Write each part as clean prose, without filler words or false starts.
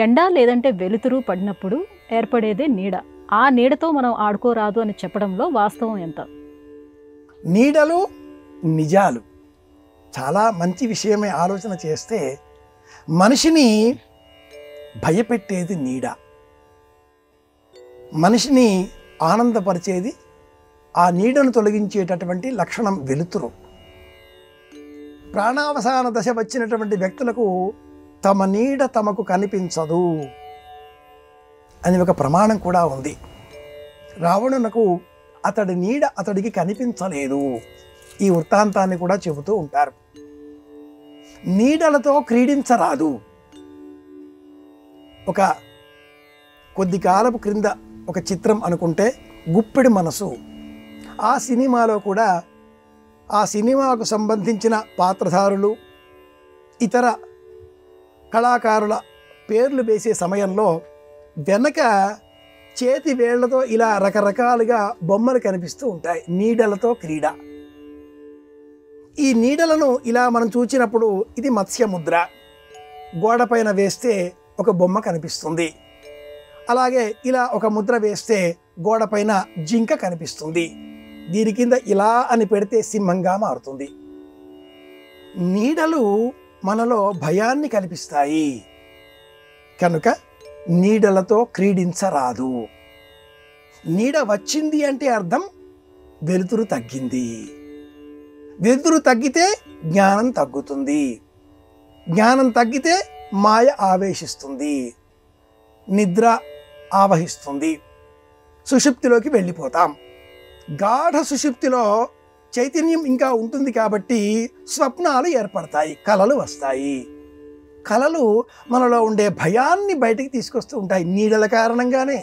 ఎండ లేదంటే వెలుతురు పడినప్పుడు ఏర్పడేదే నీడ. ఆ నీడతో మనం ఆడుకోరాదు అని చెప్పడంలో వాస్తవం ఎంత? నీడలు నిజాలు చాలా మంచి విషయమే. ఆలోచన చేస్తే మనిషిని భయపెట్టేది నీడ, మనిషిని ఆనందపరిచేది ఆ నీడను తొలగించేటటువంటి లక్షణం వెలుతురు. ప్రాణావసాన దశ వచ్చినటువంటి వ్యక్తులకు తమ నీడ తమకు కనిపించదు అని ఒక ప్రమాణం కూడా ఉంది. రావణునకు అతడి నీడ అతడికి కనిపించలేదు. ఈ వృత్తాంతాన్ని కూడా చెబుతూ ఉంటారు. నీడలతో క్రీడించరాదు. ఒక కొద్ది కాలపు క్రింద ఒక చిత్రం అనుకుంటే గుప్పెడి మనసు, ఆ సినిమాలో కూడా ఆ సినిమాకు సంబంధించిన పాత్రధారులు ఇతర కళాకారుల పేర్లు వేసే సమయంలో వెనక చేతి వేళ్లతో ఇలా రకరకాలుగా బొమ్మలు కనిపిస్తూ ఉంటాయి. నీడలతో క్రీడ. ఈ నీడలను ఇలా మనం చూచినప్పుడు ఇది మత్స్యముద్ర, గోడపైన వేస్తే ఒక బొమ్మ కనిపిస్తుంది. అలాగే ఇలా ఒక ముద్ర వేస్తే గోడపైన జింక కనిపిస్తుంది. దీని కింద ఇలా అని పెడితే సింహంగా మారుతుంది. నీడలు మనలో భయాన్ని కల్పిస్తాయి కనుక నీడలతో క్రీడించరాదు. నీడ వచ్చింది అంటే అర్థం వెలుతురు తగ్గింది. వెలుతురు తగ్గితే జ్ఞానం తగ్గుతుంది. జ్ఞానం తగ్గితే మాయ ఆవేశిస్తుంది, నిద్ర ఆవహిస్తుంది, సుషుప్తిలోకి వెళ్ళిపోతాం. గాఢ సుషుప్తిలో చైతన్యం ఇంకా ఉంటుంది కాబట్టి స్వప్నాలు ఏర్పడతాయి, కలలు వస్తాయి. కలలు మనలో ఉండే భయాన్ని బయటికి తీసుకొస్తూ ఉంటాయి. నీడల కారణంగానే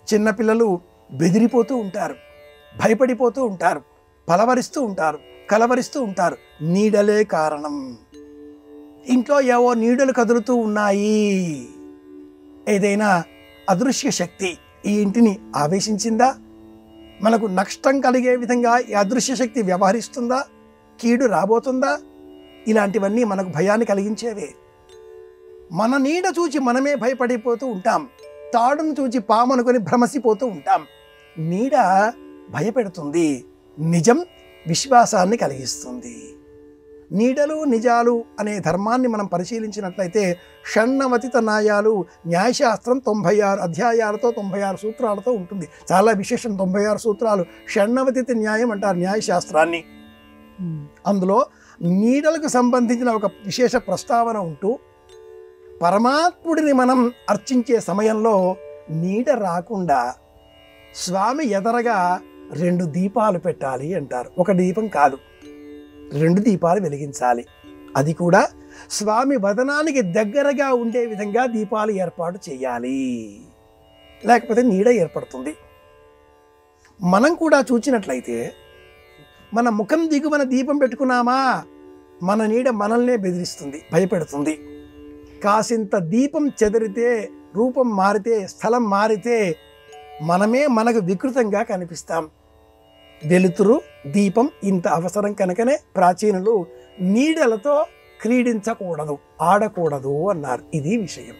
చిన్నపిల్లలు బెదిరిపోతూ ఉంటారు, భయపడిపోతూ ఉంటారు, పలవరిస్తూ ఉంటారు, కలవరిస్తూ ఉంటారు. నీడలే కారణం. ఇంట్లో ఏవో నీడలు కదులుతూ ఉన్నాయి. ఏదైనా అదృశ్య శక్తి ఈ ఇంటిని ఆవేశించిందా? మనకు నష్టం కలిగే విధంగా ఈ అదృశ్య శక్తి వ్యవహరిస్తుందా? కీడు రాబోతుందా? ఇలాంటివన్నీ మనకు భయాన్ని కలిగించేవే. మన నీడ చూచి మనమే భయపడిపోతూ ఉంటాం. తాడును చూచి పామనుకొని భ్రమసిపోతూ ఉంటాం. నీడ భయపెడుతుంది, నిజం విశ్వాసాన్ని కలిగిస్తుంది. నీడలు నిజాలు అనే ధర్మాన్ని మనం పరిశీలించినట్లయితే షణ్ణవతిత న్యాయాలు, న్యాయశాస్త్రం 96 అధ్యాయాలతో 96 సూత్రాలతో ఉంటుంది. చాలా విశేషం. 96 సూత్రాలు. షణ్ణవతిత న్యాయం అంటారు న్యాయశాస్త్రాన్ని. అందులో నీడలకు సంబంధించిన ఒక విశేష ప్రస్తావన ఉంటూ పరమాత్ముడిని మనం అర్చించే సమయంలో నీడ రాకుండా స్వామి ఎదరగా 2 దీపాలు పెట్టాలి అంటారు. ఒక దీపం కాదు, 2 దీపాలు వెలిగించాలి. అది కూడా స్వామి వదనానికి దగ్గరగా ఉండే విధంగా దీపాలు ఏర్పాటు చేయాలి. లేకపోతే నీడ ఏర్పడుతుంది. మనం కూడా చూచినట్లయితే మన ముఖం దిగువన దీపం పెట్టుకున్నామా, మన నీడ మనల్నే బెదిరిస్తుంది, భయపెడుతుంది. కాసింత దీపం చెదిరితే, రూపం మారితే, స్థలం మారితే మనమే మనకు వికృతంగా కనిపిస్తాం. వెలుతురు, దీపం ఇంత అవసరం కనుకనే ప్రాచీనులు నీడలతో క్రీడించకూడదు, ఆడకూడదు అన్నారు. ఇది విషయం.